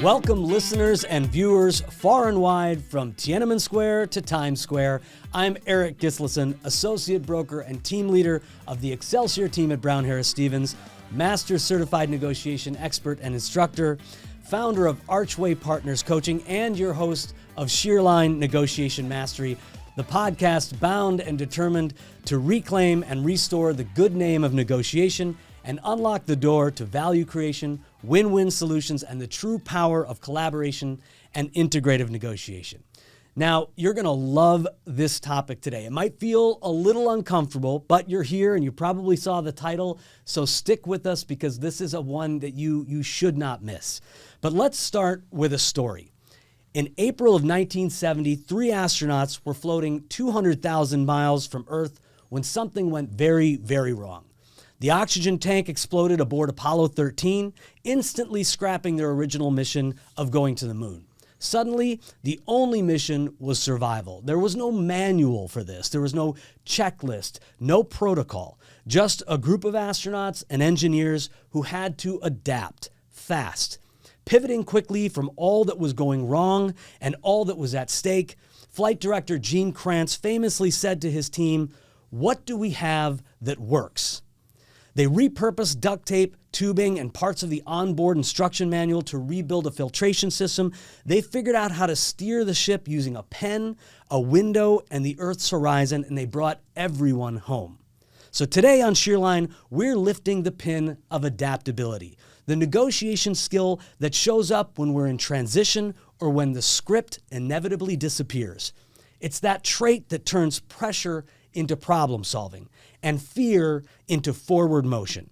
Welcome listeners and viewers far and wide from Tiananmen Square to Times Square. I'm Eirik Gislason, Associate Broker and Team Leader of the Excelsior team at Brown Harris Stevens, Master Certified Negotiation Expert and Instructor, founder of Archway Partners Coaching, and your host of Shear Line Negotiation Mastery, the podcast bound and determined to reclaim and restore the good name of negotiation and unlock the door to value creation, win-win solutions, and the true power of collaboration and integrative negotiation. Now, you're going to love this topic today. It might feel a little uncomfortable, but you're here and you probably saw the title, so stick with us because this is a one that you should not miss. But let's start with a story. In April of 1970, 3 astronauts were floating 200,000 miles from Earth when something went very, very wrong. The oxygen tank exploded aboard Apollo 13, instantly scrapping their original mission of going to the moon. Suddenly, the only mission was survival. There was no manual for this. There was no checklist, no protocol, just a group of astronauts and engineers who had to adapt fast. Pivoting quickly from all that was going wrong and all that was at stake, Flight Director Gene Kranz famously said to his team, "What do we have that works?" They repurposed duct tape, tubing, and parts of the onboard instruction manual to rebuild a filtration system. They figured out how to steer the ship using a pen, a window, and the Earth's horizon, and they brought everyone home. So today on Shear Line, we're lifting the pin of adaptability, the negotiation skill that shows up when we're in transition or when the script inevitably disappears. It's that trait that turns pressure into problem solving and fear into forward motion.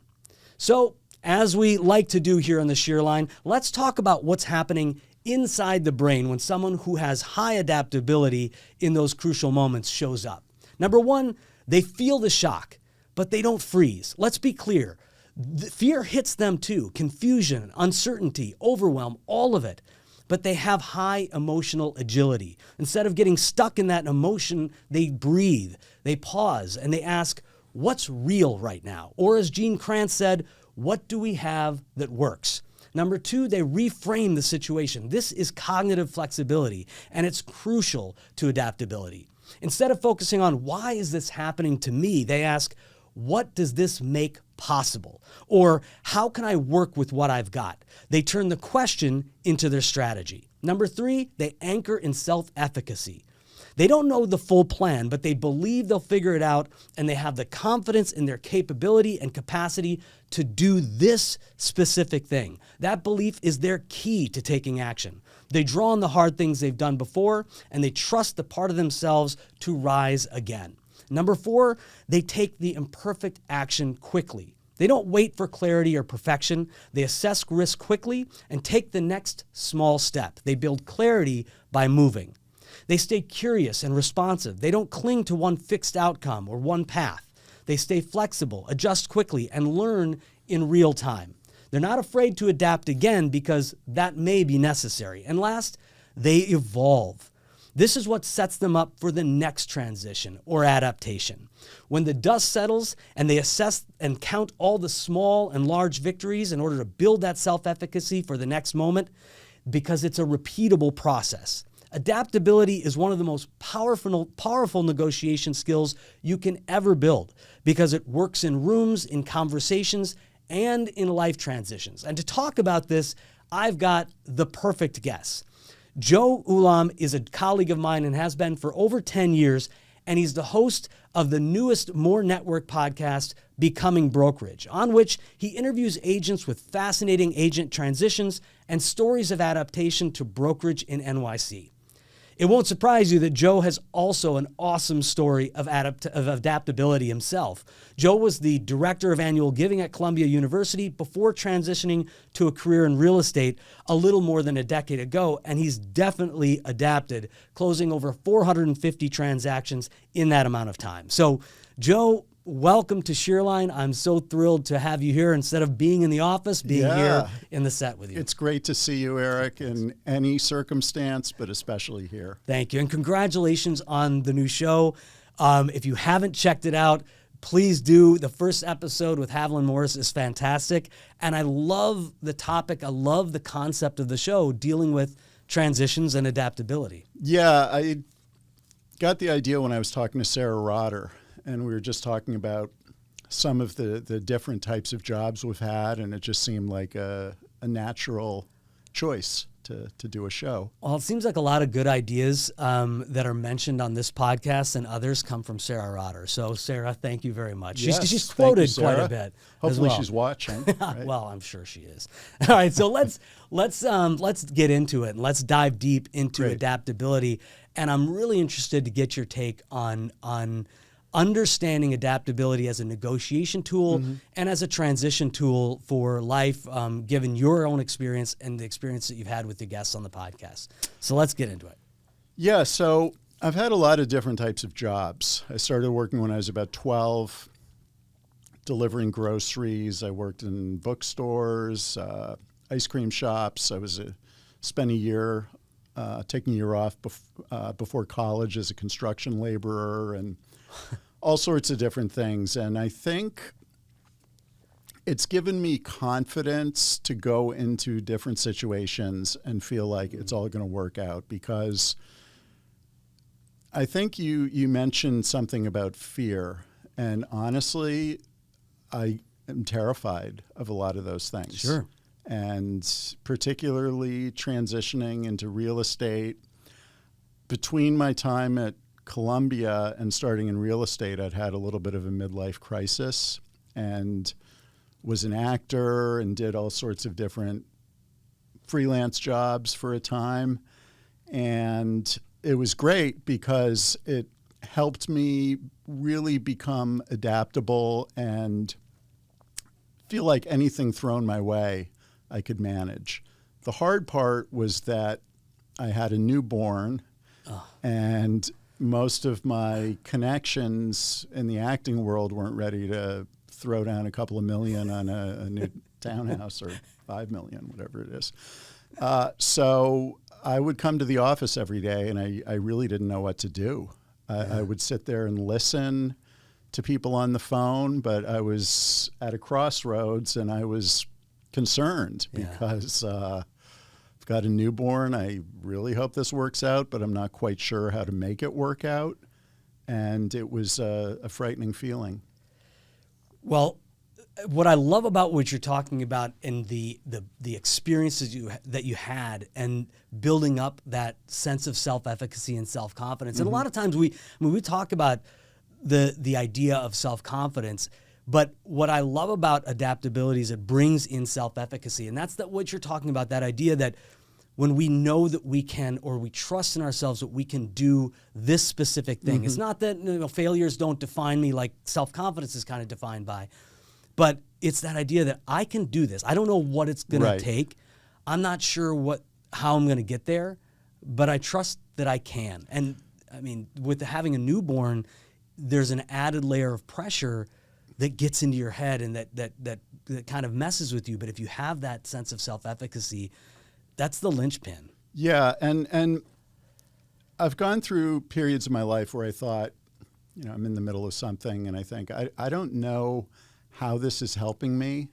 So, as we like to do here on the Shear Line, let's talk about what's happening inside the brain when someone who has high adaptability in those crucial moments shows up. Number one, they feel the shock, but they don't freeze. Let's be clear. The fear hits them too. Confusion, uncertainty, overwhelm, all of it. But they have high emotional agility. Instead of getting stuck in that emotion, they breathe, they pause, and they ask, what's real right now? Or as Gene Kranz said, what do we have that works? Number two, they reframe the situation. This is cognitive flexibility, and it's crucial to adaptability. Instead of focusing on why is this happening to me, they ask, what does this make possible? Or how can I work with what I've got? They turn the question into their strategy. Number three, they anchor in self-efficacy. They don't know the full plan, but they believe they'll figure it out, and they have the confidence in their capability and capacity to do this specific thing. That belief is their key to taking action. They draw on the hard things they've done before, and they trust the part of themselves to rise again. Number four, they take the imperfect action quickly. They don't wait for clarity or perfection. They assess risk quickly and take the next small step. They build clarity by moving. They stay curious and responsive. They don't cling to one fixed outcome or one path. They stay flexible, adjust quickly, and learn in real time. They're not afraid to adapt again because that may be necessary. And last, they evolve. This is what sets them up for the next transition or adaptation. When the dust settles and they assess and count all the small and large victories in order to build that self-efficacy for the next moment, because it's a repeatable process. Adaptability is one of the most powerful negotiation skills you can ever build because it works in rooms, in conversations, and in life transitions. And to talk about this, I've got the perfect guest. Joe Ulam is a colleague of mine and has been for over 10 years, and he's the host of the newest More Network podcast, Becoming Brokerage, on which he interviews agents with fascinating agent transitions and stories of adaptation to brokerage in NYC. It won't surprise you that Joe has also an awesome story of adaptability himself. Joe was the director of annual giving at Columbia University before transitioning to a career in real estate a little more than a decade ago, and he's definitely adapted, closing over 450 transactions in that amount of time. So, Joe, welcome to Shear Line. I'm so thrilled to have you here instead of being in the office, being here in the set with you. It's great to see you, Eirik, in any circumstance, but especially here. Thank you. And congratulations on the new show. If you haven't checked it out, please do. The first episode with Haviland Morris is fantastic. And I love the topic. I love the concept of the show dealing with transitions and adaptability. Yeah, I got the idea when I was talking to Sarah Rotter, and we were just talking about some of the different types of jobs we've had, and it just seemed like a natural choice to do a show. Well, it seems like a lot of good ideas that are mentioned on this podcast and others come from Sarah Rotter. So, Sarah, thank you very much. Yes, she's quoted thank you, quite Sarah. a bit. Hopefully, as well. she's watching. Right? Well, I'm sure she is. All right, so let's get into it and let's dive deep into Great. adaptability. And I'm really interested to get your take on understanding adaptability as a negotiation tool and as a transition tool for life, given your own experience and the experience that you've had with the guests on the podcast. So let's get into it. Yeah, so I've had a lot of different types of jobs. I started working when I was about 12, delivering groceries. I worked in bookstores, ice cream shops. I spent a year, taking a year off before college as a construction laborer, and all sorts of different things. And I think it's given me confidence to go into different situations and feel like it's all going to work out, because I think you mentioned something about fear. And honestly, I am terrified of a lot of those things. Sure. And particularly transitioning into real estate. Between my time at Columbia and starting in real estate, I'd had a little bit of a midlife crisis and was an actor and did all sorts of different freelance jobs for a time. And it was great because it helped me really become adaptable and feel like anything thrown my way I could manage. The hard part was that I had a newborn, and most of my connections in the acting world weren't ready to throw down a couple of million on a new townhouse, or 5 million, whatever it is. So I would come to the office every day, and I really didn't know what to do. I would sit there and listen to people on the phone, but I was at a crossroads, and I was concerned because I've got a newborn. I really hope this works out, but I'm not quite sure how to make it work out. And it was a frightening feeling. Well, what I love about what you're talking about and the experiences that you had and building up that sense of self-efficacy and self-confidence. And a lot of times we talk about the idea of self-confidence, but what I love about adaptability is it brings in self-efficacy. And that's what you're talking about, that idea that when we know that we can, or we trust in ourselves that we can do this specific thing. It's not that failures don't define me like self-confidence is kind of defined by, but it's that idea that I can do this. I don't know what it's going to take. I'm not sure how I'm going to get there, but I trust that I can. And I mean, with having a newborn, there's an added layer of pressure that gets into your head and that kind of messes with you. But if you have that sense of self-efficacy, that's the linchpin. Yeah, and I've gone through periods of my life where I thought, I'm in the middle of something, and I think, I don't know how this is helping me.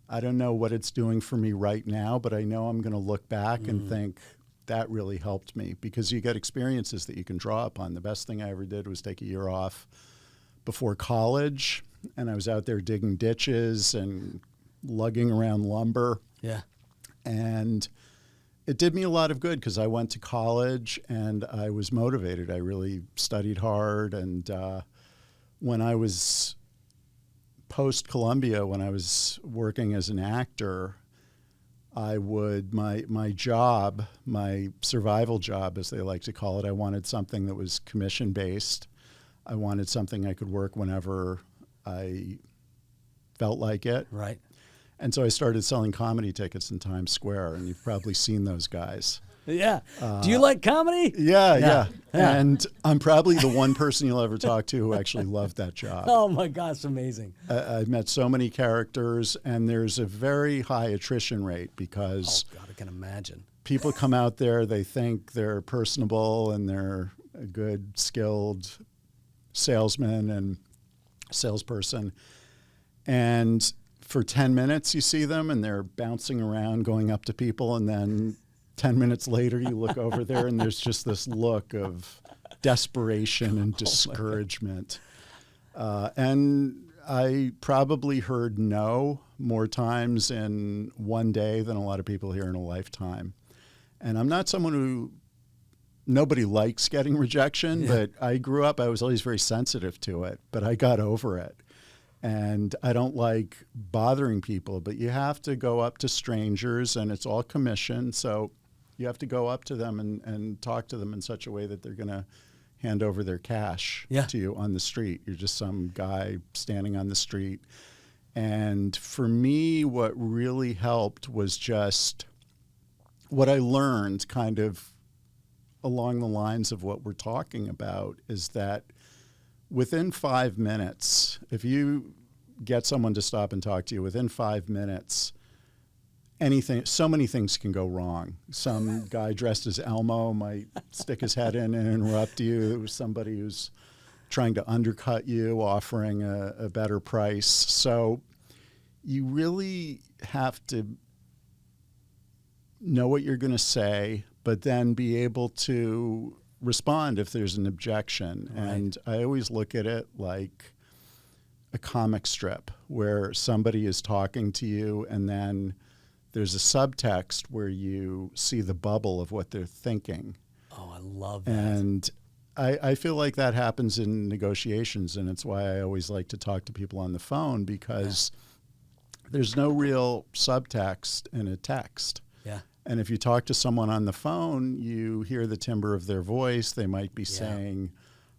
I don't know what it's doing for me right now, but I know I'm going to look back and think, that really helped me, because you get experiences that you can draw upon. The best thing I ever did was take a year off before college, and I was out there digging ditches and lugging around lumber. Yeah. And it did me a lot of good, because I went to college and I was motivated. I really studied hard. And when I was post-Columbia, when I was working as an actor, my job, my survival job, as they like to call it, I wanted something that was commission-based. I wanted something I could work whenever I felt like it. Right. And so I started selling comedy tickets in Times Square, and you've probably seen those guys. Yeah. Do you like comedy? Yeah. And I'm probably the one person you'll ever talk to who actually loved that job. Oh my gosh, amazing. I've met so many characters, and there's a very high attrition rate because Oh God, I can imagine. people come out there, they think they're personable and they're a good, skilled salesman, and salesperson. And for 10 minutes, you see them and they're bouncing around, going up to people. And then 10 minutes later, you look over there and there's just this look of desperation and discouragement. And I probably heard no more times in one day than a lot of people hear in a lifetime. And I'm not someone who, nobody likes getting rejection, but I grew up, I was always very sensitive to it, but I got over it. And I don't like bothering people, but you have to go up to strangers and it's all commission. So you have to go up to them and talk to them in such a way that they're going to hand over their cash to you on the street. You're just some guy standing on the street. And for me, what really helped was just what I learned kind of along the lines of what we're talking about is that within 5 minutes, if you get someone to stop and talk to you, within 5 minutes, so many things can go wrong. Some guy dressed as Elmo might stick his head in and interrupt you. It was somebody who's trying to undercut you, offering a better price. So you really have to know what you're going to say, but then be able to respond if there's an objection. Right. And I always look at it like a comic strip where somebody is talking to you and then there's a subtext where you see the bubble of what they're thinking. Oh, I love that. And I feel like that happens in negotiations, and it's why I always like to talk to people on the phone because there's no real subtext in a text. Yeah. And if you talk to someone on the phone, you hear the timbre of their voice. They might be saying,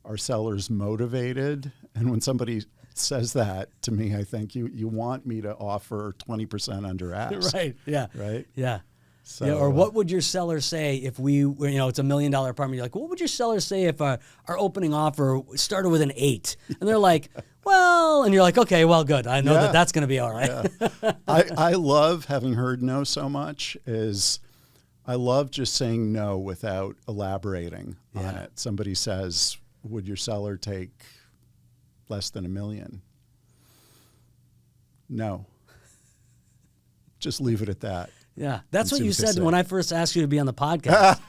"Are sellers motivated?" And when somebody says that to me, I think you want me to offer 20% under ask. Right. Yeah. Right. Yeah. So, yeah. Or what would your seller say if we were, it's $1 million apartment? You're like, what would your seller say if our opening offer started with an 8? And they're like, well, and you're like, okay, well, good. I know that's going to be all right. Yeah. I love having heard no so much is I love just saying no without elaborating on it. Somebody says, would your seller take less than $1 million? No. Just leave it at that. Yeah, that's what you said when I first asked you to be on the podcast.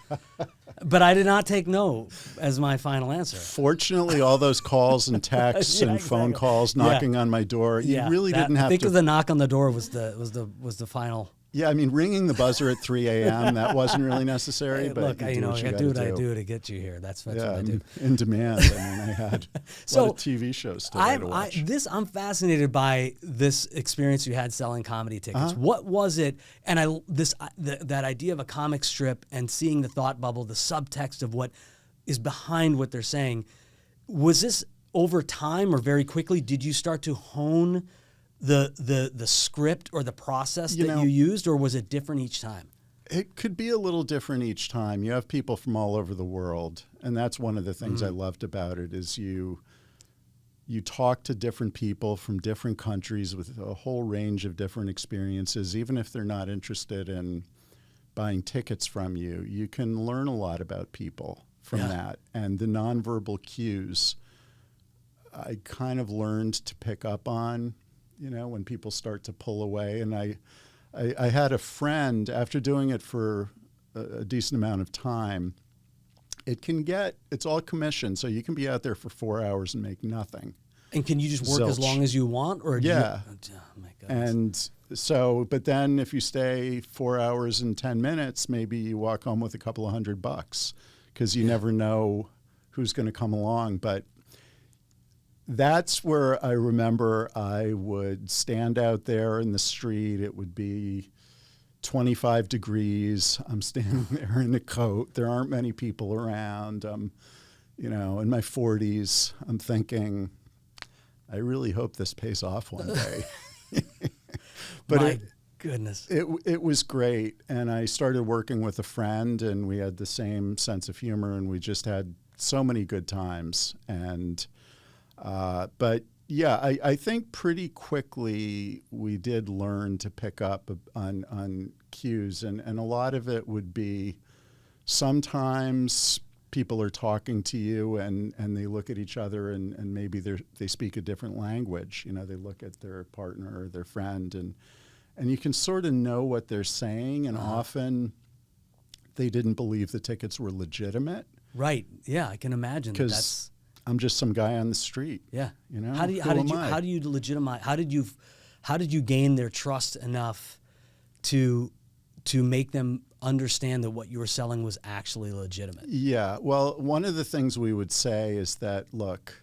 But I did not take no as my final answer. Fortunately, all those calls and texts and phone calls knocking on my door, you really didn't have to. I think the knock on the door was the final. Yeah, I mean, ringing the buzzer at 3 a.m., that wasn't really necessary. Hey, but look, I do what I do to get you here. That's what I do. In demand. I mean, I had a lot of TV shows to watch. I'm fascinated by this experience you had selling comedy tickets. What was it? And that idea of a comic strip and seeing the thought bubble, the subtext of what is behind what they're saying. Was this over time or very quickly? Did you start to hone the script or the process that you used, or was it different each time? It could be a little different each time. You have people from all over the world, and that's one of the things I loved about it is you talk to different people from different countries with a whole range of different experiences. Even if they're not interested in buying tickets from you, you can learn a lot about people from that. And the nonverbal cues I kind of learned to pick up on, when people start to pull away. And I had a friend, after doing it for a decent amount of time, it's all commission, so you can be out there for 4 hours and make nothing. And can you just work as long as you want? Or yeah. Oh my goodness. And so, but then if you stay 4 hours and 10 minutes, maybe you walk home with a couple of $100 because you never know who's going to come along. But that's where I remember I would stand out there in the street. It would be 25 degrees. I'm standing there in a coat. There aren't many people around. I'm, in my 40s. I'm thinking, I really hope this pays off one day. But goodness. It was great. And I started working with a friend, and we had the same sense of humor, and we just had so many good times. And but yeah, I think pretty quickly we did learn to pick up on cues, and a lot of it would be sometimes people are talking to you and they look at each other and maybe they speak a different language. You know, they look at their partner or their friend and you can sort of know what they're saying, and often they didn't believe the tickets were legitimate. Right. Yeah, I can imagine. Because I'm just some guy on the street. Yeah. You know, how do you legitimize? How did you gain their trust enough to make them understand that what you were selling was actually legitimate? Yeah. Well, one of the things we would say is that, look,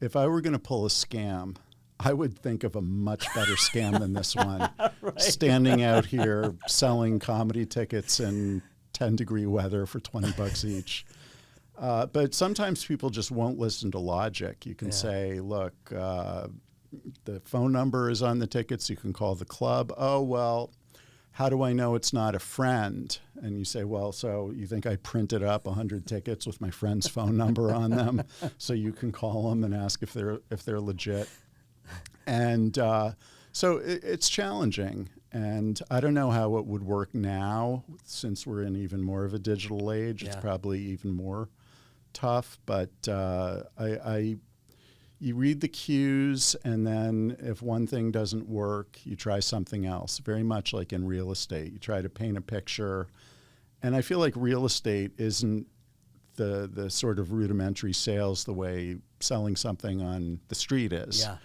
if I were going to pull a scam, I would think of a much better scam than this one. Right. Standing out here selling comedy tickets in 10-degree weather for $20 each. But sometimes people just won't listen to logic. You can say, look, the phone number is on the tickets. You can call the club. Oh, well, how do I know it's not a friend? And you say, well, so you think I printed up 100 tickets with my friend's phone number on them so you can call them and ask if they're legit? And so it's challenging. And I don't know how it would work now, since we're in even more of a digital age. It's probably even more tough. But you read the cues, and then if one thing doesn't work, you try something else. Very much like in real estate. You try to paint a picture. And I feel like real estate isn't the sort of rudimentary sales the way selling something on the street is. Yeah.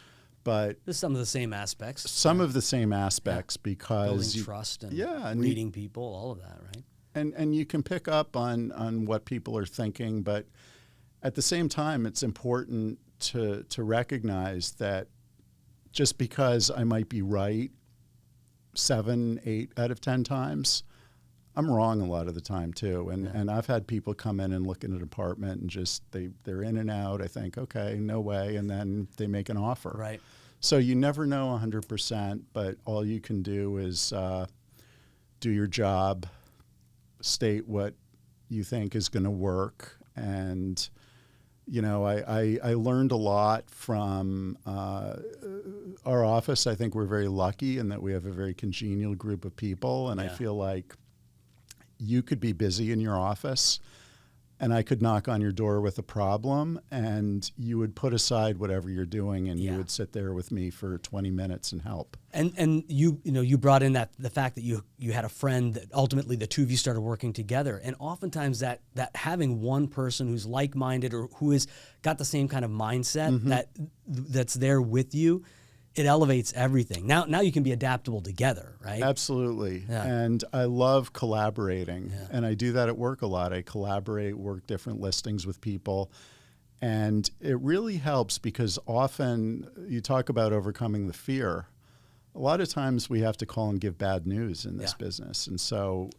But there's some of the same aspects. Some of the same aspects because building trust and reading people, all of that, right? And you can pick up on what people are thinking, but at the same time, it's important to recognize that just because I might be right 7, 8 out of 10 times, I'm wrong a lot of the time too. And I've had people come in and look at an apartment and just they're in and out. I think, okay, no way, and then they make an offer. Right. So you never know 100%, but all you can do is do your job, state what you think is going to work. And, you know, I learned a lot from our office. I think we're very lucky in that we have a very congenial group of people. And I feel like you could be busy in your office and I could knock on your door with a problem, and you would put aside whatever you're doing and you would sit there with me for 20 minutes and help. And you brought in the fact that you had a friend that ultimately the two of you started working together. And oftentimes that having one person who's like-minded or who has got the same kind of mindset that's there with you, it elevates everything. Now you can be adaptable together, right? Absolutely. Yeah. And I love collaborating. Yeah. And I do that at work a lot. I collaborate, work different listings with people. And it really helps because often you talk about overcoming the fear. A lot of times we have to call and give bad news in this business. And so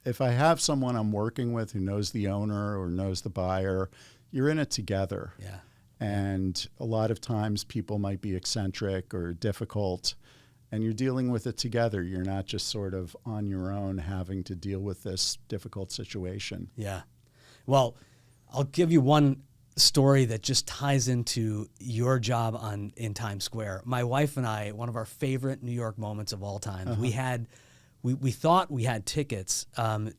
if I have someone I'm working with who knows the owner or knows the buyer, you're in it together. Yeah. And a lot of times people might be eccentric or difficult, and you're dealing with it together. You're not just sort of on your own having to deal with this difficult situation. Yeah. Well, I'll give you one story that just ties into your job in Times Square. My wife and I, one of our favorite New York moments of all time, we thought we had tickets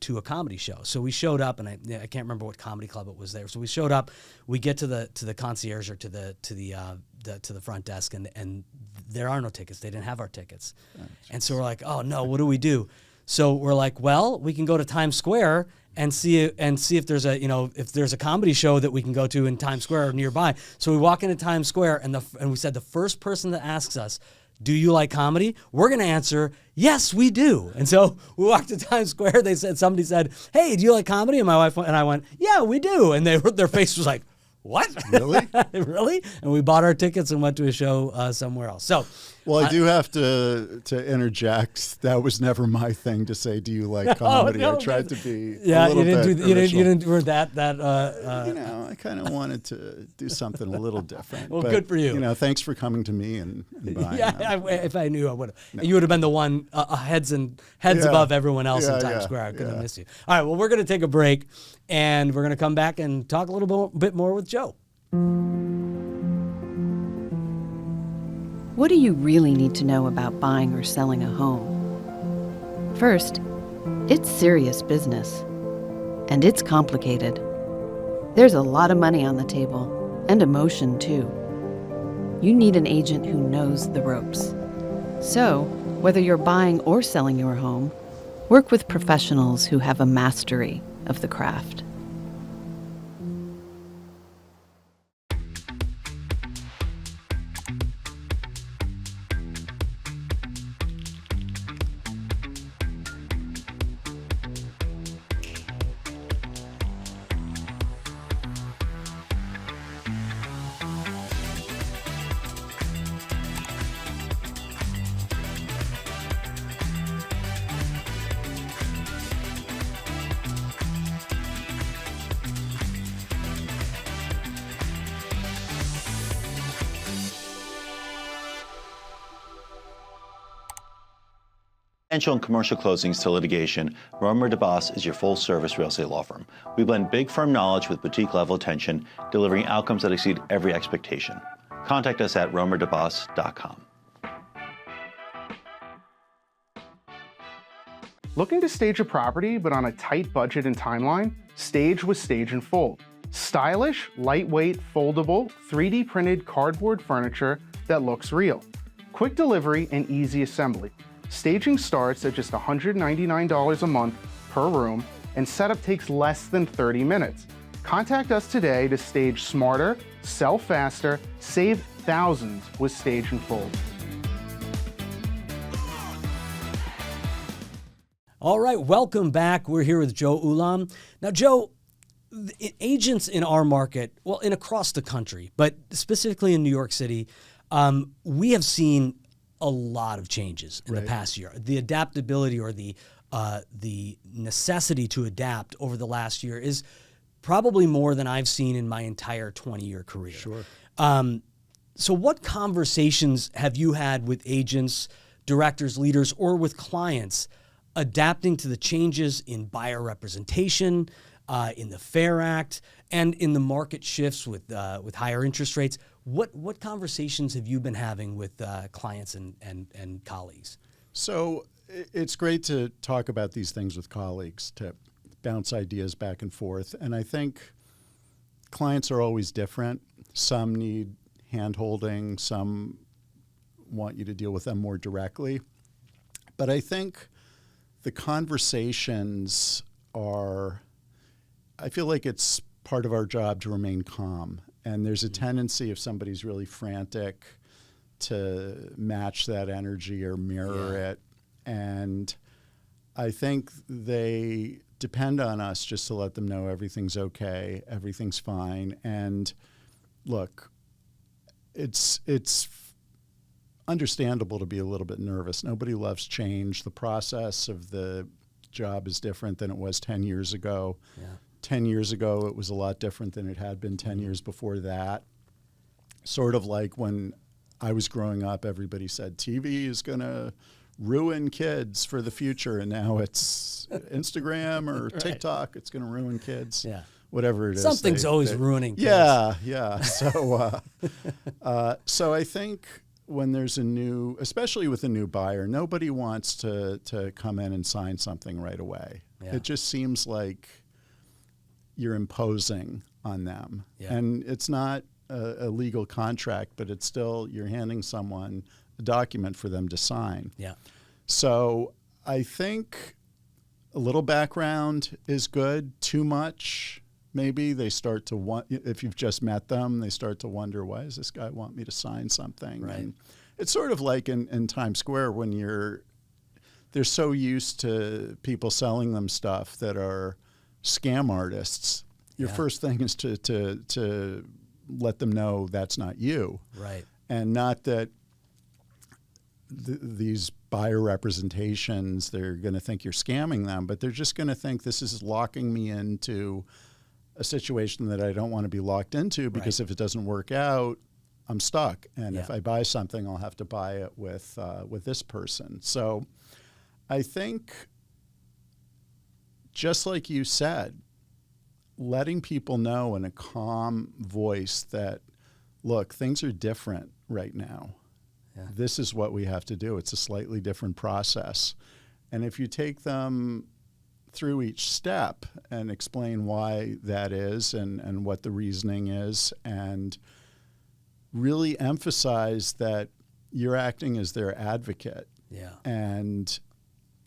to a comedy show. So we showed up, and I can't remember what comedy club it was there. So we showed up. We get to the concierge or to the front desk, and there are no tickets. They didn't have our tickets, and so we're like, oh no, what do we do? So we're like, well, we can go to Times Square and see if there's a comedy show that we can go to in Times Square or nearby. So we walk into Times Square, and we said the first person that asks us, do you like comedy? We're going to answer, yes, we do. And so we walked to Times Square. Somebody said, hey, do you like comedy? And my wife and I went, yeah, we do. And their face was like, what? Really? Really? And we bought our tickets and went to a show somewhere else. So, well, I do have to interject. That was never my thing to say, do you like comedy? I tried to be a little bit original. You didn't do that. I kind of wanted to do something a little different. Well, but, good for you. Thanks for coming to me and buying them. If I knew, I would have. No. You would have been the one heads above everyone else in Times Square. I couldn't have missed you. All right, well, we're going to take a break, and we're going to come back and talk a little bit more with Joe. What do you really need to know about buying or selling a home? First, it's serious business, and it's complicated. There's a lot of money on the table, and emotion too. You need an agent who knows the ropes. So, whether you're buying or selling your home, work with professionals who have a mastery of the craft. Residential and commercial closings to litigation, Romer DeVos is your full-service real estate law firm. We blend big firm knowledge with boutique-level attention, delivering outcomes that exceed every expectation. Contact us at romerdevos.com. Looking to stage a property but on a tight budget and timeline? Stage with Stage and Fold. Stylish, lightweight, foldable, 3D printed cardboard furniture that looks real. Quick delivery and easy assembly. Staging starts at just $199 a month per room, and setup takes less than 30 minutes. Contact us today to stage smarter, sell faster, save thousands with Stage and Fold. All right, welcome back. We're here with Joe Ulam. Now, Joe, agents in our market, well, in across the country, but specifically in New York City, we have seen a lot of changes in the past year. The adaptability or the necessity to adapt over the last year is probably more than I've seen in my entire 20-year career. Sure. So what conversations have you had with agents, directors, leaders, or with clients adapting to the changes in buyer representation, in the FAIR Act, and in the market shifts with higher interest rates? What conversations have you been having with clients and colleagues? So it's great to talk about these things with colleagues, to bounce ideas back and forth. And I think clients are always different. Some need hand-holding, some want you to deal with them more directly. But I think the conversations are, I feel like it's part of our job to remain calm. And there's a tendency, if somebody's really frantic, to match that energy or mirror it. And I think they depend on us just to let them know everything's okay, everything's fine. And look, it's understandable to be a little bit nervous. Nobody loves change. The process of the job is different than it was 10 years ago. Yeah. 10 years ago, it was a lot different than it had been 10 years before that. Sort of like when I was growing up, everybody said TV is going to ruin kids for the future, and now it's Instagram or TikTok. It's going to ruin kids. Yeah. Whatever it is. Something's always ruining kids. Yeah. So, so I think when there's a new, especially with a new buyer, nobody wants to come in and sign something right away. Yeah. It just seems like you're imposing on them. Yeah. And it's not a legal contract, but it's still, you're handing someone a document for them to sign. Yeah. So I think a little background is good. Too much, maybe they start to want, if you've just met them, they start to wonder, why does this guy want me to sign something? Right. And it's sort of like in Times Square when they're so used to people selling them stuff that are scam artists. Your first thing is to let them know that's not you. Right. And not that these buyer representations, they're going to think you're scamming them, but they're just going to think this is locking me into a situation that I don't want to be locked into, because if it doesn't work out, I'm stuck. And if I buy something, I'll have to buy it with this person. So I think, just like you said, letting people know in a calm voice that, look, things are different right now. Yeah. This is what we have to do. It's a slightly different process. And if you take them through each step and explain why that is and what the reasoning is, and really emphasize that you're acting as their advocate. Yeah. And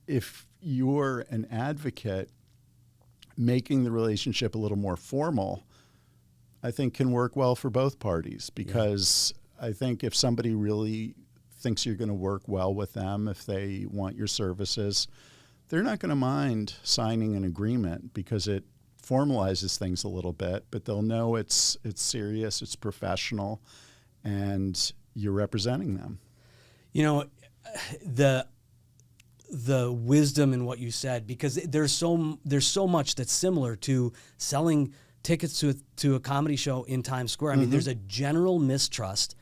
if you're an advocate, making the relationship a little more formal, I think can work well for both parties, because I think if somebody really thinks you're going to work well with them, if they want your services, they're not going to mind signing an agreement because it formalizes things a little bit, but they'll know it's serious, it's professional, and you're representing them. You know, the wisdom in what you said, because there's so much that's similar to selling tickets to a comedy show in Times Square. I mean, there's a general mistrust,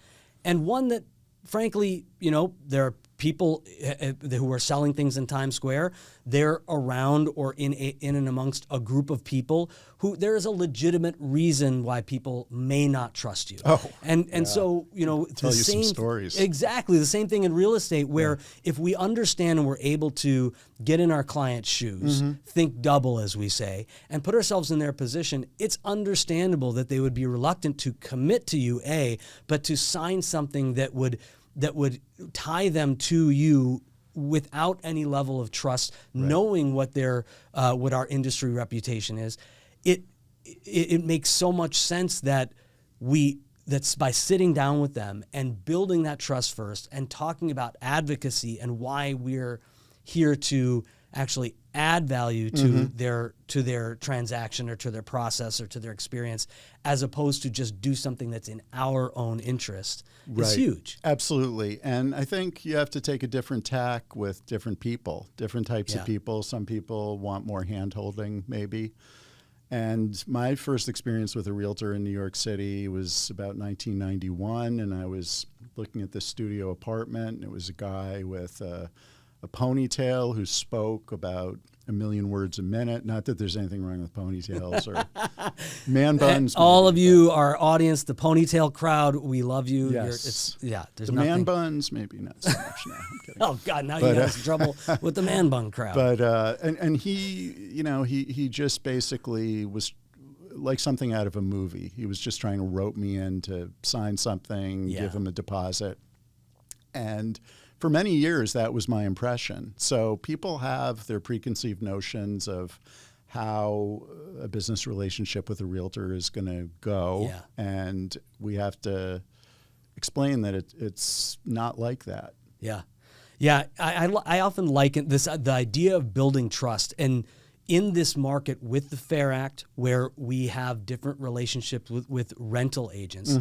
and one that, frankly, you know, there are people who are selling things in Times Square. They're around or in and amongst a group of people who there is a legitimate reason why people may not trust you. Oh, and so, you know, tell you some stories. Exactly the same thing in real estate, where if we understand and we're able to get in our client's shoes, think double, as we say, and put ourselves in their position, it's understandable that they would be reluctant to commit to you, but to sign something that would tie them to you without any level of trust, knowing what our industry reputation is. It makes so much sense that's by sitting down with them and building that trust first and talking about advocacy and why we're here to actually add value to their transaction or to their process or to their experience, as opposed to just do something that's in our own interest. It's huge. Absolutely. And I think you have to take a different tack with different people, different types of people. Some people want more hand-holding, maybe. And my first experience with a realtor in New York City was about 1991, and I was looking at this studio apartment, and it was a guy with a ponytail who spoke about 1 million words a minute. Not that there's anything wrong with ponytails or man buns. All of you, our audience, the ponytail crowd, we love you. Yes. There's the nothing. Man buns, maybe not so much now. I'm kidding. Oh God, now you got us in trouble with the man bun crowd. But and he, you know, he just basically was like something out of a movie. He was just trying to rope me in to sign something, give him a deposit, and for many years, that was my impression. So people have their preconceived notions of how a business relationship with a realtor is going to go, and we have to explain that it's not like that. I often liken the idea of building trust, and in this market with the Fair Act, where we have different relationships with rental agents,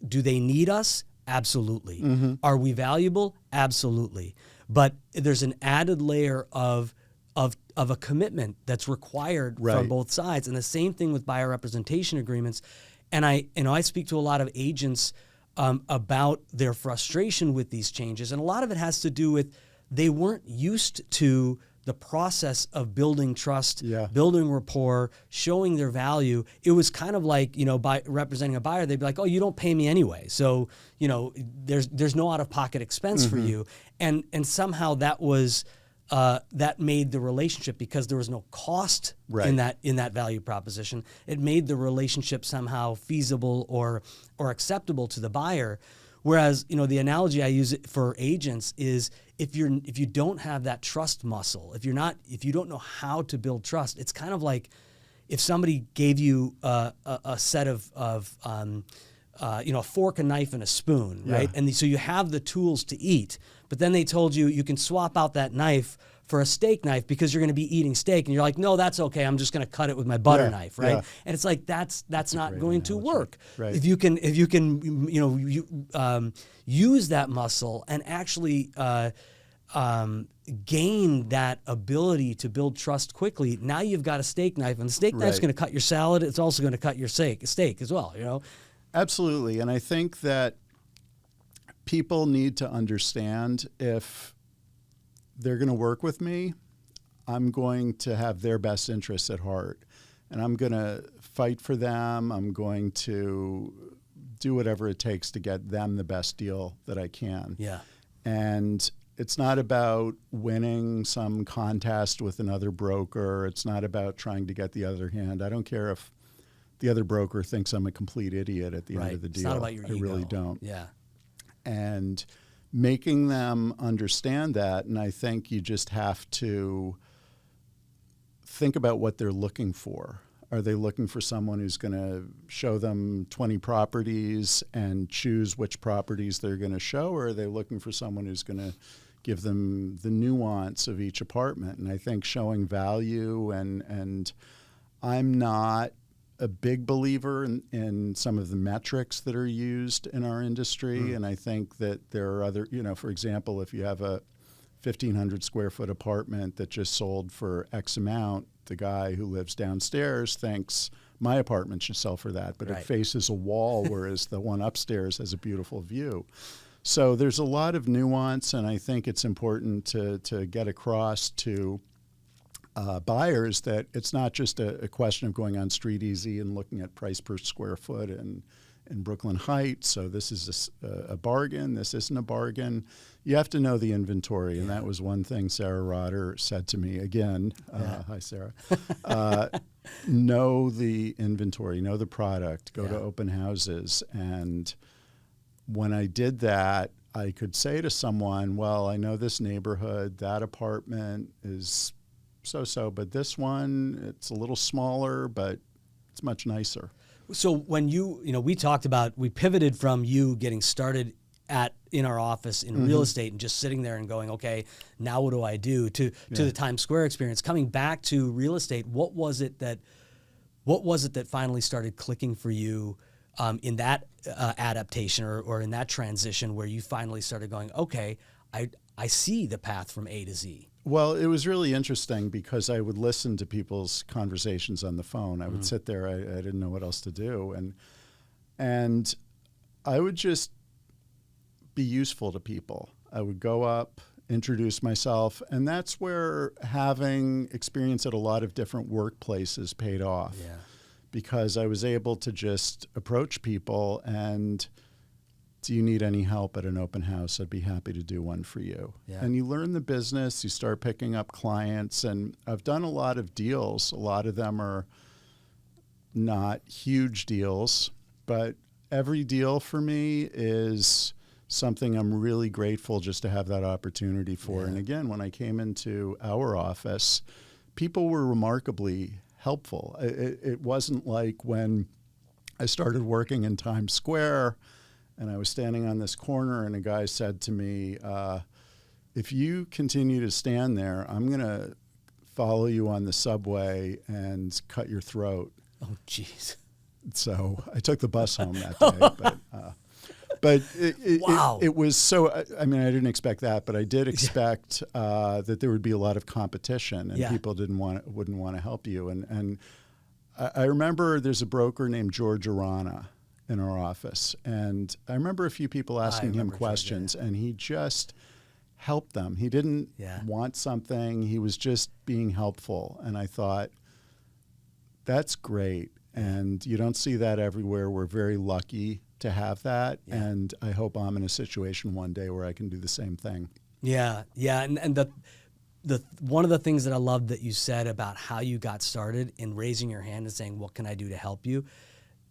do they need us? Absolutely. Are we valuable? Absolutely. But there's an added layer of a commitment that's required from both sides. And the same thing with buyer representation agreements. And I speak to a lot of agents about their frustration with these changes. And a lot of it has to do with they weren't used to the process of building trust, building rapport, showing their value. It was kind of like, you know, by representing a buyer, they'd be like, oh, you don't pay me anyway. So, you know, there's no out-of-pocket expense for you. And somehow that was, that made the relationship, because there was no cost in that value proposition, it made the relationship somehow feasible or acceptable to the buyer. Whereas, you know, the analogy I use for agents is if you don't have that trust muscle, if you don't know how to build trust, it's kind of like if somebody gave you a set of you know, a fork, a knife, and a spoon, right? And so you have the tools to eat, but then they told you you can swap out that knife for a steak knife because you're going to be eating steak, and you're like, no, that's okay. I'm just going to cut it with my butter knife, right? And it's like that's not going to work. If you can you know use that muscle and actually gain that ability to build trust quickly, now you've got a steak knife, and the steak knife's going to cut your salad. It's also going to cut your steak as well. You know, absolutely. And I think that people need to understand, if they're going to work with me, I'm going to have their best interests at heart, and I'm going to fight for them. I'm going to do whatever it takes to get them the best deal that I can. And it's not about winning some contest with another broker. It's not about trying to get the other hand. I don't care if the other broker thinks I'm a complete idiot at the end of the deal. It's not about your ego. I really don't. Yeah. And making them understand that, and I think you just have to think about what they're looking for. Are they looking for someone who's going to show them 20 properties and choose which properties they're going to show, or are they looking for someone who's going to give them the nuance of each apartment? And I think showing value, and I'm not a big believer in some of the metrics that are used in our industry. And I think that there are other, for example, if you have a 1,500 square foot apartment that just sold for X amount, the guy who lives downstairs thinks my apartment should sell for that, but it faces a wall, whereas the one upstairs has a beautiful view. So there's a lot of nuance, and I think it's important to get across to buyers that it's not just a question of going on Street Easy and looking at price per square foot in Brooklyn Heights. So this is a bargain. This isn't a bargain. You have to know the inventory, and that was one thing Sarah Rotter said to me again. Hi, Sarah. Know the inventory, know the product, go to open houses. And when I did that, I could say to someone, well, I know this neighborhood, that apartment is so-so, but this one, it's a little smaller, but it's much nicer. So when we talked about, we pivoted from you getting started in our office in real estate and just sitting there and going, okay, now what do I do, to the Times Square experience. Coming back to real estate, what was it that finally started clicking for you in that adaptation or in that transition where you finally started going, okay, I see the path from A to Z? Well, it was really interesting because I would listen to people's conversations on the phone. I would sit there. I didn't know what else to do. And I would just be useful to people. I would go up, introduce myself, and that's where having experience at a lot of different workplaces paid off. Yeah. Because I was able to just approach people and, do you need any help at an open house? I'd be happy to do one for you. Yeah. And you learn the business, you start picking up clients, and I've done a lot of deals. A lot of them are not huge deals, but every deal for me is something I'm really grateful just to have that opportunity for. Yeah. And again, when I came into our office, people were remarkably helpful. It wasn't like when I started working in Times Square and I was standing on this corner and a guy said to me, if you continue to stand there, I'm going to follow you on the subway and cut your throat. Oh, jeez. So I took the bus home that day. But it was so, I mean, I didn't expect that, but I did expect that there would be a lot of competition and people wouldn't want to help you. And I remember there's a broker named George Arana in our office. And I remember a few people asking him questions, and he just helped them. He didn't want something. He was just being helpful. And I thought, that's great. And you don't see that everywhere. We're very lucky to have that. Yeah. And I hope I'm in a situation one day where I can do the same thing. Yeah. Yeah. And the one of the things that I love that you said about how you got started in raising your hand and saying, what can I do to help you?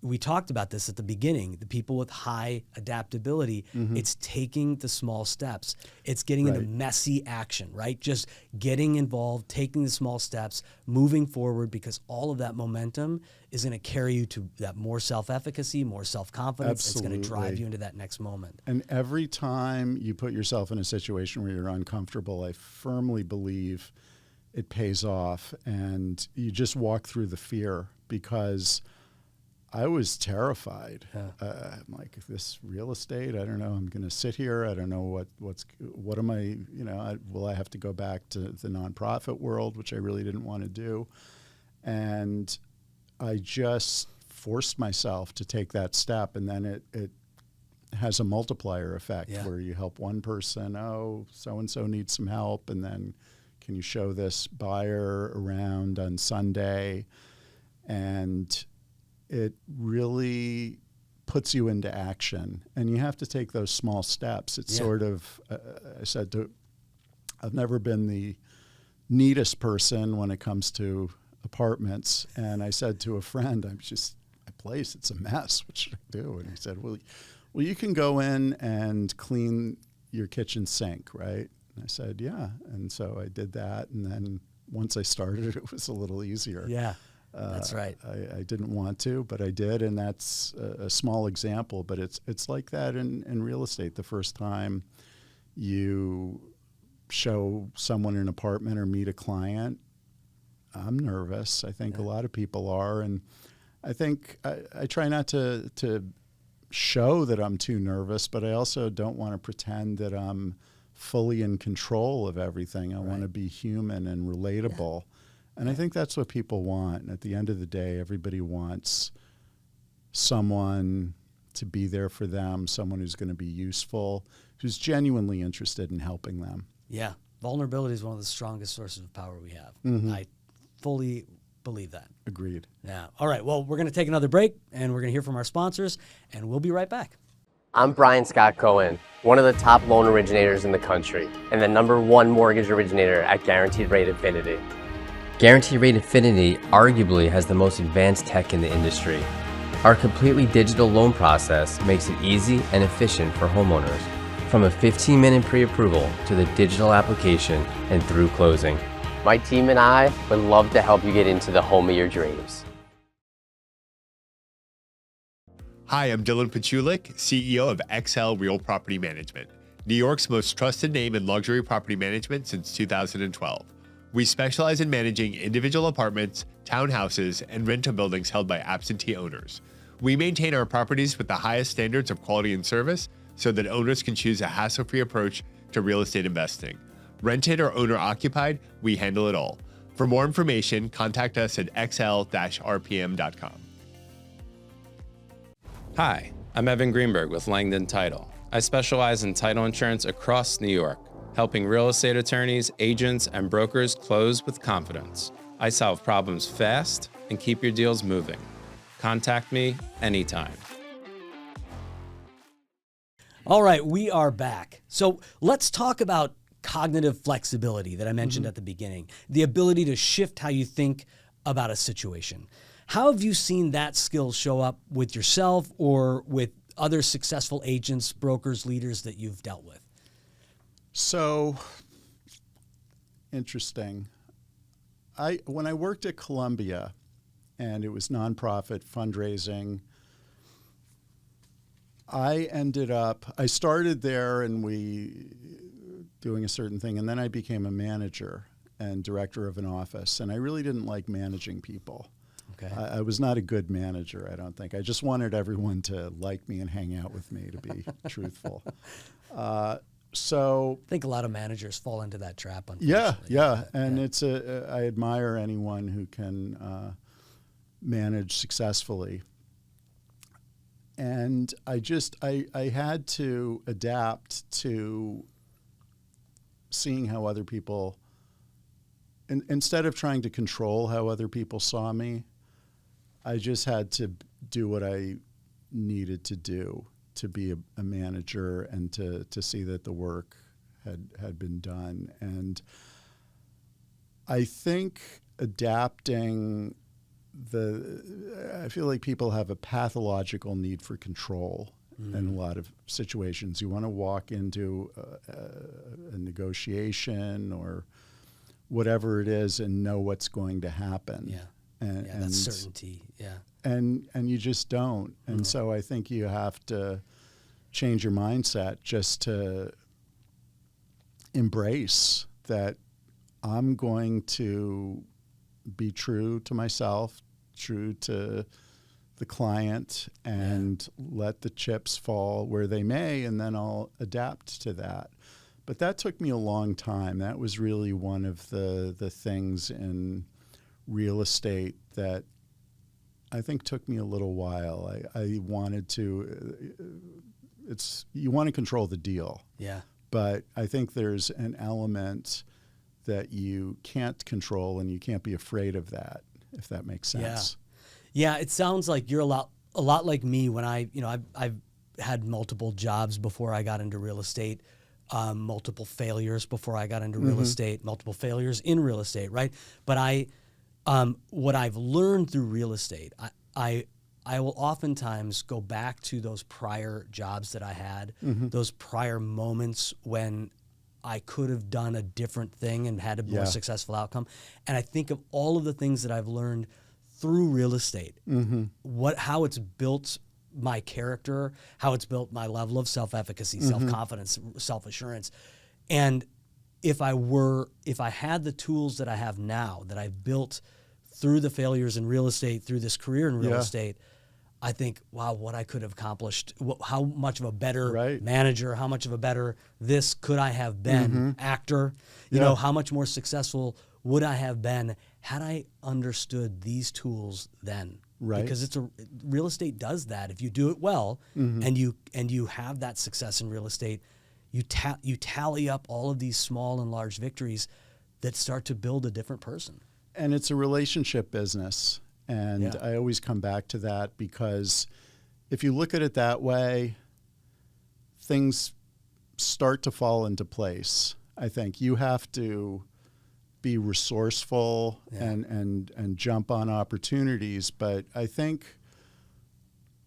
We talked about this at the beginning, the people with high adaptability, it's taking the small steps. It's getting into messy action, right? Just getting involved, taking the small steps, moving forward, because all of that momentum is going to carry you to that more self-efficacy, more self-confidence. Absolutely. It's going to drive you into that next moment. And every time you put yourself in a situation where you're uncomfortable, I firmly believe it pays off, and you just walk through the fear, because I was terrified. I'm like, this real estate, I don't know, I'm going to sit here. I don't know what am I, will I have to go back to the nonprofit world, which I really didn't want to do. And I just forced myself to take that step. And then it has a multiplier effect where you help one person, oh, so-and-so needs some help. And then can you show this buyer around on Sunday? And it really puts you into action, and you have to take those small steps. It's sort of, I said to I've never been the neatest person when it comes to apartments. And I said to a friend, my place, it's a mess. What should I do? And he said, well, you can go in and clean your kitchen sink, right? And I said, yeah. And so I did that. And then once I started, it was a little easier. Yeah, that's right. I didn't want to, but I did. And that's a small example, but it's like that in real estate. The first time you show someone an apartment or meet a client, I'm nervous. I think a lot of people are. And I think I try not to show that I'm too nervous, but I also don't want to pretend that I'm fully in control of everything. I want to be human and relatable. And I think that's what people want. And at the end of the day, everybody wants someone to be there for them, someone who's going to be useful, who's genuinely interested in helping them. Yeah. Vulnerability is one of the strongest sources of power we have. I fully believe that. Agreed. Yeah. All right. Well, we're going to take another break, and we're going to hear from our sponsors, and we'll be right back. I'm Brian Scott Cohen, one of the top loan originators in the country, and the #1 mortgage originator at Guaranteed Rate Infinity. Guaranteed Rate Infinity arguably has the most advanced tech in the industry. Our completely digital loan process makes it easy and efficient for homeowners, from a 15-minute pre-approval to the digital application and through closing. My team and I would love to help you get into the home of your dreams. Hi, I'm Dylan Pachulik, CEO of XL Real Property Management, New York's most trusted name in luxury property management since 2012. We specialize in managing individual apartments, townhouses, and rental buildings held by absentee owners. We maintain our properties with the highest standards of quality and service so that owners can choose a hassle-free approach to real estate investing. Rented or owner-occupied, we handle it all. For more information, contact us at xl-rpm.com. Hi, I'm Evan Greenberg with Langdon Title. I specialize in title insurance across New York, helping real estate attorneys, agents, and brokers close with confidence. I solve problems fast and keep your deals moving. Contact me anytime. All right, we are back. So let's talk about cognitive flexibility that I mentioned at the beginning, the ability to shift how you think about a situation. How have you seen that skill show up with yourself or with other successful agents, brokers, leaders that you've dealt with? So, interesting. When I worked at Columbia, and it was nonprofit fundraising, I started there and doing a certain thing, and then I became a manager and director of an office, and I really didn't like managing people. Okay. I was not a good manager, I don't think. I just wanted everyone to like me and hang out with me, to be truthful. So I think a lot of managers fall into that trap, unfortunately. Yeah. And I admire anyone who can manage successfully. And I had to adapt to seeing how other people, instead of trying to control how other people saw me, I just had to do what I needed to do to be a manager and to see that the work had been done. And I think adapting I feel like people have a pathological need for control in a lot of situations. You want to walk into a negotiation or whatever it is and know what's going to happen. Yeah. And that's certainty. Yeah. And you just don't. And so I think you have to change your mindset just to embrace that I'm going to be true to myself, true to the client, and let the chips fall where they may, and then I'll adapt to that. But that took me a long time. That was really one of the things in real estate that I think took me a little while. I wanted to, you want to control the deal. Yeah. But I think there's an element that you can't control, and you can't be afraid of that, if that makes sense. Yeah, it sounds like you're a lot like me when I've had multiple jobs before I got into real estate. multiple failures before I got into real estate, multiple failures in real estate, right? But what I've learned through real estate, I will oftentimes go back to those prior jobs that I had, those prior moments when I could have done a different thing and had a more successful outcome. And I think of all of the things that I've learned through real estate, how it's built my character, how it's built my level of self-efficacy, self-confidence, self-assurance. And if I had the tools that I have now, that I've built through the failures in real estate, through this career in real estate, I think, wow, what I could have accomplished, how much of a better manager, how much of a better this could I have been, actor, you know, how much more successful would I have been had I understood these tools then? Right. Because real estate does that. If you do it well and you have that success in real estate, you tally up all of these small and large victories that start to build a different person. And it's a relationship business. And I always come back to that, because if you look at it that way, things start to fall into place. I think you have to be resourceful and jump on opportunities. But I think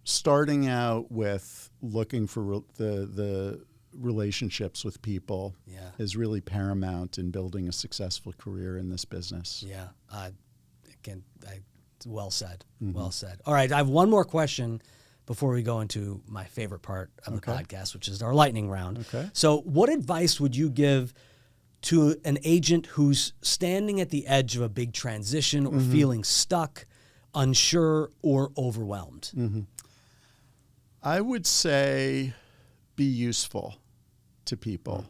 starting out with looking for the relationships with people is really paramount in building a successful career in this business. Yeah. Well said. Well said. All right. I have one more question before we go into my favorite part of the podcast, which is our lightning round. Okay. So what advice would you give to an agent who's standing at the edge of a big transition or feeling stuck, unsure, or overwhelmed? I would say be useful to people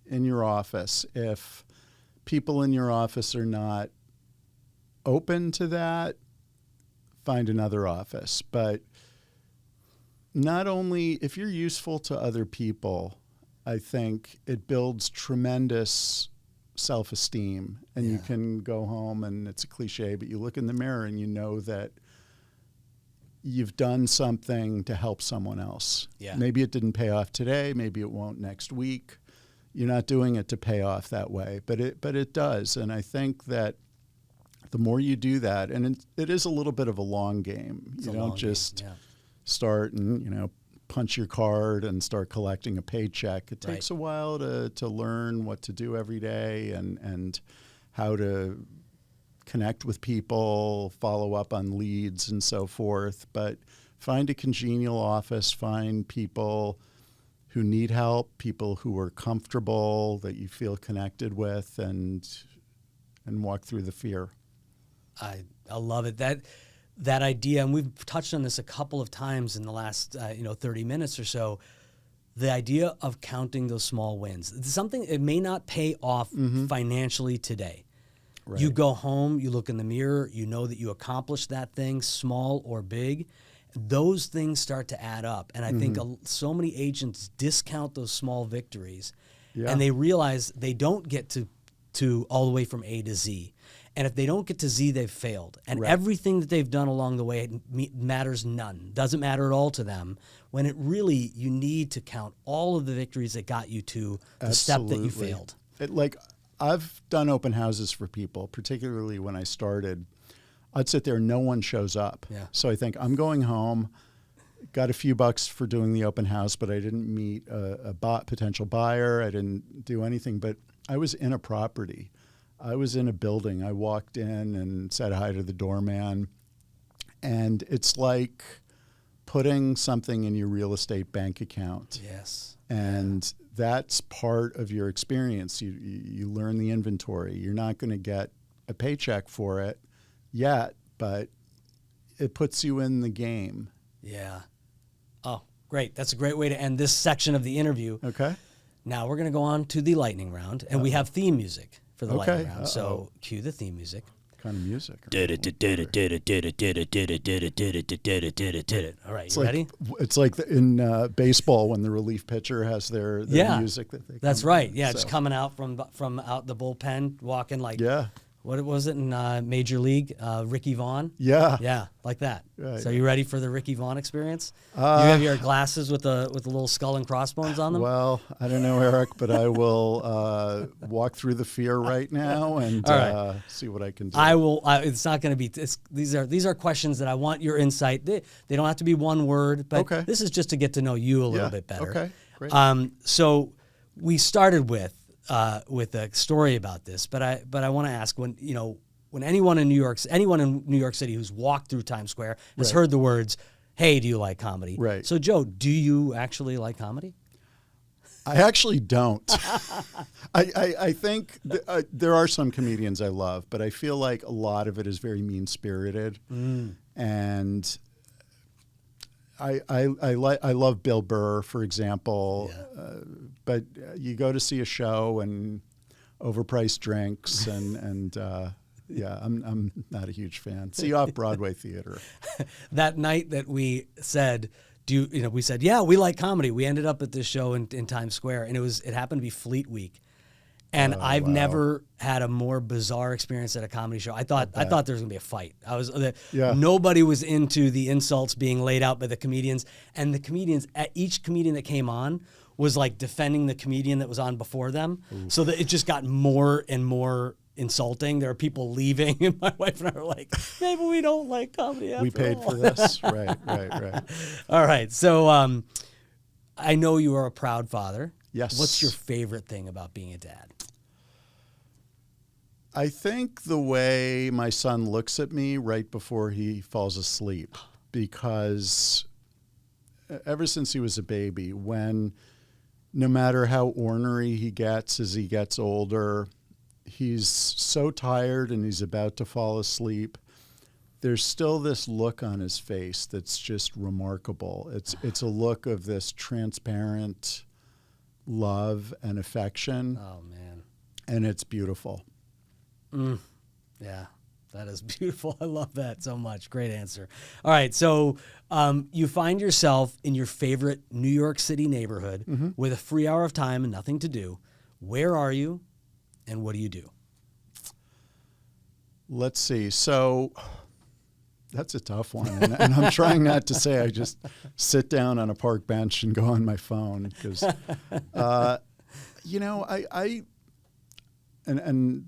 in your office. If people in your office are not open to that, find another office. But not only, if you're useful to other people, I think it builds tremendous self-esteem. And you can go home, and it's a cliche, but you look in the mirror and you know that you've done something to help someone else. Yeah. Maybe it didn't pay off today, maybe it won't next week. You're not doing it to pay off that way, but it does. And I think that the more you do that, and it is a little bit of a long game. You don't just start and punch your card and start collecting a paycheck. It takes a while to learn what to do every day and how to connect with people, follow up on leads and so forth. But find a congenial office, find people who need help, people who are comfortable, that you feel connected with, and walk through the fear. I love it. That idea, and we've touched on this a couple of times in the last 30 minutes or so, the idea of counting those small wins. It's something, it may not pay off financially today. Right. You go home, you look in the mirror, you know that you accomplished that thing, small or big. Those things start to add up. And I think so many agents discount those small victories, and they realize they don't get to all the way from A to Z. And if they don't get to Z, they've failed. And everything that they've done along the way matters none, doesn't matter at all to them, when it really, you need to count all of the victories that got you to the step that you failed. I've done open houses for people, particularly when I started. I'd sit there, no one shows up. Yeah. So I think, I'm going home, got a few bucks for doing the open house, but I didn't meet a potential buyer. I didn't do anything, but I was in a property. I was in a building. I walked in and said hi to the doorman. And it's like putting something in your real estate bank account. Yes. And that's part of your experience. You learn the inventory. You're not going to get a paycheck for it yet, but it puts you in the game. Yeah. Oh, great. That's a great way to end this section of the interview. Okay. Now we're going to go on to the lightning round, and we have theme music for the lightning round. So cue the theme music. What kind of music? All right, you ready? It's like in baseball when the relief pitcher has their music that they. That's right. Yeah, so. Just coming out from out the bullpen, walking like What was it in Major League? Ricky Vaughn? Yeah. Yeah, like that. Right. So you ready for the Ricky Vaughn experience? You have your glasses with the little skull and crossbones on them? Well, I don't know, Eric, but I will walk through the fear right now and see what I can do. I will. It's not going to be. These are questions that I want your insight. They don't have to be one word, but this is just to get to know you a little bit better. Okay, great. So we started with a story about this, but I want to ask, when anyone in New York City who's walked through Times Square has heard the words, "Hey, do you like comedy?" Right. So Joe, do you actually like comedy? I actually don't. I think there are some comedians I love, but I feel like a lot of it is very mean-spirited, and I love Bill Burr, for example, but you go to see a show and overpriced drinks and I'm not a huge fan. See off-Broadway theater. That night that we said, we said, yeah, we like comedy. We ended up at this show in Times Square, and it happened to be Fleet Week. And I've never had a more bizarre experience at a comedy show. I thought there was gonna be a fight. Nobody was into the insults being laid out by the comedians, and the comedians, each comedian that came on was like defending the comedian that was on before them. Ooh. So that it just got more and more insulting. There are people leaving, and my wife and I were like, maybe we don't like comedy after all. We paid for this. Right. All right. So I know you are a proud father. Yes. What's your favorite thing about being a dad? I think the way my son looks at me right before he falls asleep, because ever since he was a baby, no matter how ornery he gets as he gets older, he's so tired and he's about to fall asleep, there's still this look on his face that's just remarkable. It's a look of this transparent love and affection. Oh, man. And it's beautiful. Yeah, that is beautiful. I love that so much. Great answer. All right, so you find yourself in your favorite New York City neighborhood with a free hour of time and nothing to do. Where are you, and what do you do? Let's see. So that's a tough one, and I'm trying not to say I just sit down on a park bench and go on my phone, because, and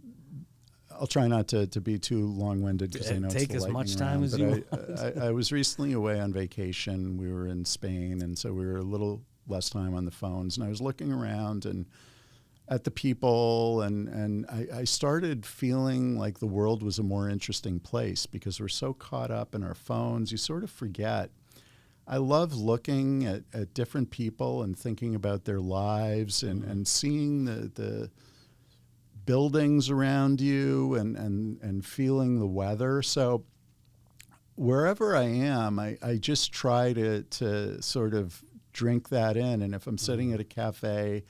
I'll try not to be too long-winded, because I know take it's the as much lightning time round, as but you I was recently away on vacation. We were in Spain, and so we were a little less time on the phones. And I was looking around and at the people, and I started feeling like the world was a more interesting place, because we're so caught up in our phones. You sort of forget. I love looking at different people and thinking about their lives and seeing the buildings around you and feeling the weather. So wherever I am, I just try to sort of drink that in. And if I'm sitting at a cafe,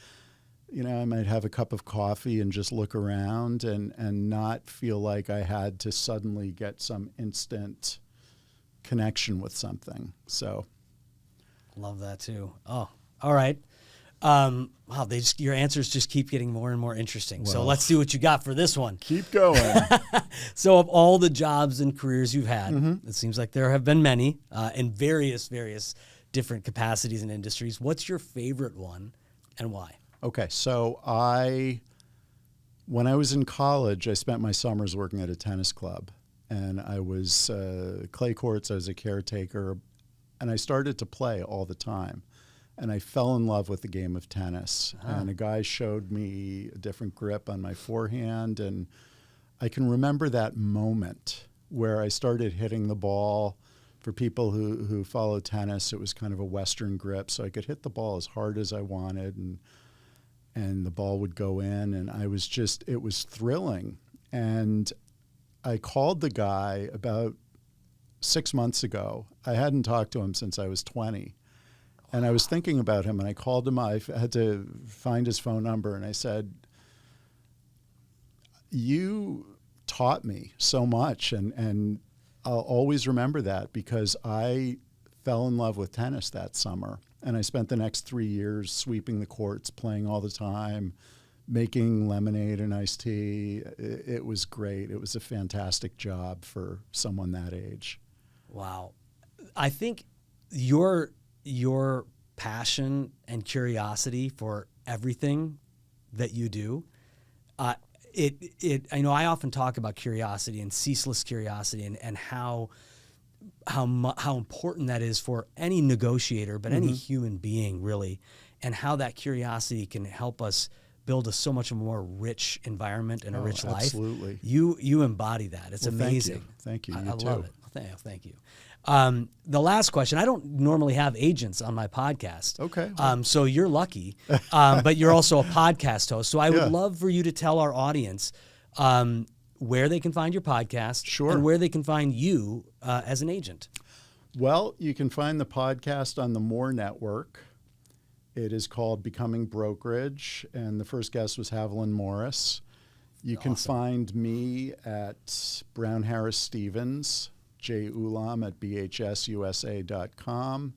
I might have a cup of coffee and just look around and not feel like I had to suddenly get some instant connection with something. So love that too. Oh, all right. Wow, your answers just keep getting more and more interesting. Well, so let's see what you got for this one. Keep going. So of all the jobs and careers you've had, it seems like there have been many in various different capacities and industries. What's your favorite one and why? Okay, so when I was in college, I spent my summers working at a tennis club, and I was clay courts. I was a caretaker, and I started to play all the time. And I fell in love with the game of tennis. And a guy showed me a different grip on my forehand. And I can remember that moment where I started hitting the ball. For people who follow tennis, it was kind of a Western grip. So I could hit the ball as hard as I wanted, and the ball would go in. And it was thrilling. And I called the guy about 6 months ago. I hadn't talked to him since I was 20. And I was thinking about him, and I called him. I had to find his phone number, and I said, "You taught me so much, and I'll always remember that, because I fell in love with tennis that summer. And I spent the next 3 years sweeping the courts, playing all the time, making lemonade and iced tea. It was great. It was a fantastic job for someone that age. Wow. I think your passion and curiosity for everything that you do, I often talk about curiosity and ceaseless curiosity and how important that is for any negotiator, but any human being really, and how that curiosity can help us build a so much more rich environment and a rich life. Absolutely. You embody that. It's amazing. Thank you. I love it. Thank you. The last question, I don't normally have agents on my podcast. Okay. So you're lucky, but you're also a podcast host. So I would love for you to tell our audience where they can find your podcast. Sure. And where they can find you as an agent. Well, you can find the podcast on the More Network. It is called Becoming Brokerage, and the first guest was Haviland Morris. You can find me at Brown Harris Stevens, Joe Ulam at bhsusa.com.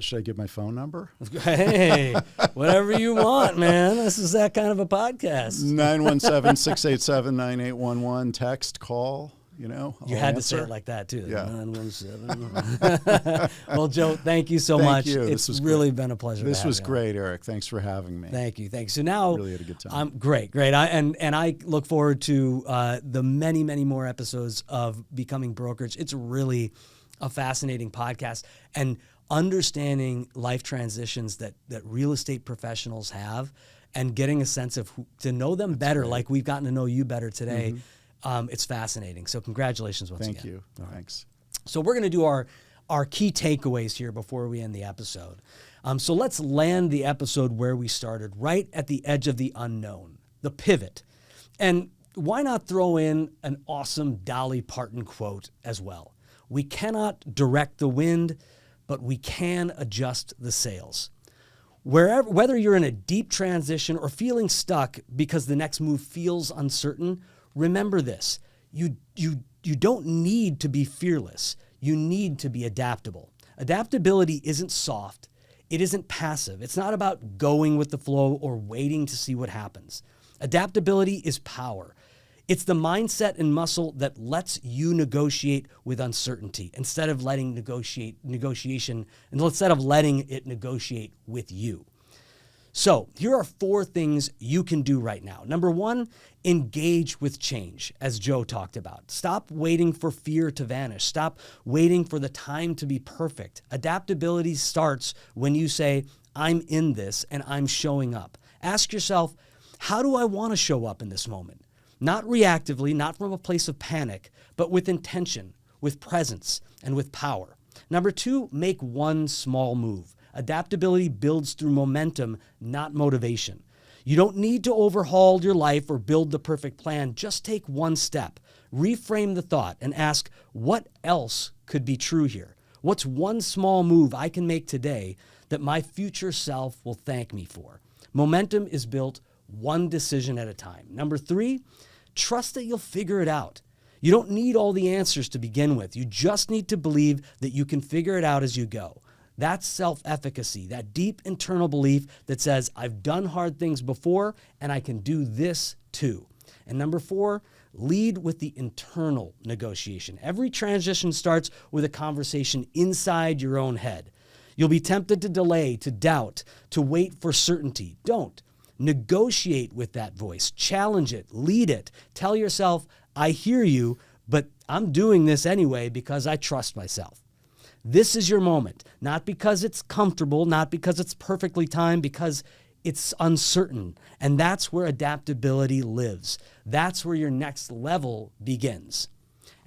Should I give my phone number? Hey, whatever you want, man. This is that kind of a podcast. 917-687-9811. Text, call. You had to say it like that too. Yeah. 917. Well, Joe, thank you so much. Thank you. It's really been a pleasure. This was great, Eric. Thanks for having me. Thank you. So now, really had a good time. I'm great. I look forward to the many, many more episodes of Becoming Brokerage. It's really a fascinating podcast, and understanding life transitions that real estate professionals have, and getting a sense of to know them better, like we've gotten to know you better today. It's fascinating. So congratulations once again. Thank you. Thanks. So we're going to do our key takeaways here before we end the episode. So let's land the episode where we started, right at the edge of the unknown, the pivot. And why not throw in an awesome Dolly Parton quote as well? We cannot direct the wind, but we can adjust the sails. Whether you're in a deep transition or feeling stuck because the next move feels uncertain, remember this, you don't need to be fearless. You need to be adaptable. Adaptability isn't soft. It isn't passive. It's not about going with the flow or waiting to see what happens. Adaptability is power. It's the mindset and muscle that lets you negotiate with uncertainty instead of letting it negotiate with you. So here are 4 things you can do right now. Number 1, engage with change, as Joe talked about. Stop waiting for fear to vanish. Stop waiting for the time to be perfect. Adaptability starts when you say, I'm in this and I'm showing up. Ask yourself, how do I want to show up in this moment? Not reactively, not from a place of panic, but with intention, with presence, and with power. Number 2, make one small move. Adaptability builds through momentum, not motivation. You don't need to overhaul your life or build the perfect plan. Just take one step. Reframe the thought and ask, what else could be true here? What's one small move I can make today that my future self will thank me for? Momentum is built one decision at a time. Number 3, trust that you'll figure it out. You don't need all the answers to begin with. You just need to believe that you can figure it out as you go. That's self-efficacy, that deep internal belief that says, I've done hard things before and I can do this too. And number 4, lead with the internal negotiation. Every transition starts with a conversation inside your own head. You'll be tempted to delay, to doubt, to wait for certainty. Don't. Negotiate with that voice. Challenge it. Lead it. Tell yourself, I hear you, but I'm doing this anyway because I trust myself. This is your moment, not because it's comfortable, not because it's perfectly timed, because it's uncertain. And that's where adaptability lives. That's where your next level begins.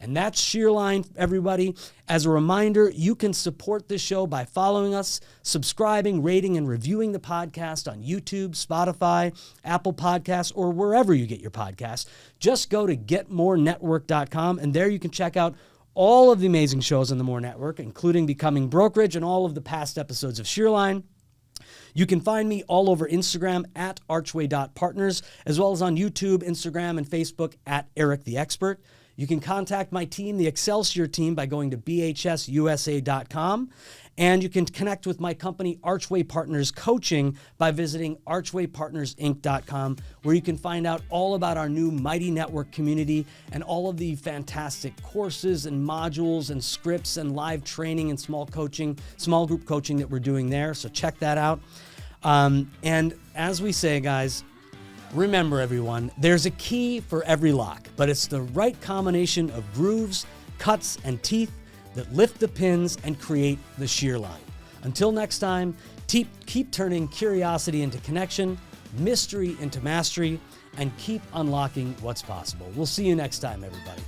And that's Shear Line, everybody. As a reminder, you can support this show by following us, subscribing, rating, and reviewing the podcast on YouTube, Spotify, Apple Podcasts, or wherever you get your podcasts. Just go to getmorenetwork.com, and there you can check out all of the amazing shows on the More Network, including Becoming Brokerage and all of the past episodes of Shear Line. You can find me all over Instagram at archway.partners, as well as on YouTube, Instagram, and Facebook at Eric the Expert. You can contact my team, the Excelsior team, by going to bhsusa.com. And you can connect with my company, Archway Partners Coaching, by visiting archwaypartnersinc.com, where you can find out all about our new Mighty Network community and all of the fantastic courses and modules and scripts and live training and small group coaching that we're doing there. So check that out. And as we say, guys, remember everyone, there's a key for every lock, but it's the right combination of grooves, cuts, and teeth that lift the pins and create the shear line. Until next time, keep turning curiosity into connection, mystery into mastery, and keep unlocking what's possible. We'll see you next time, everybody.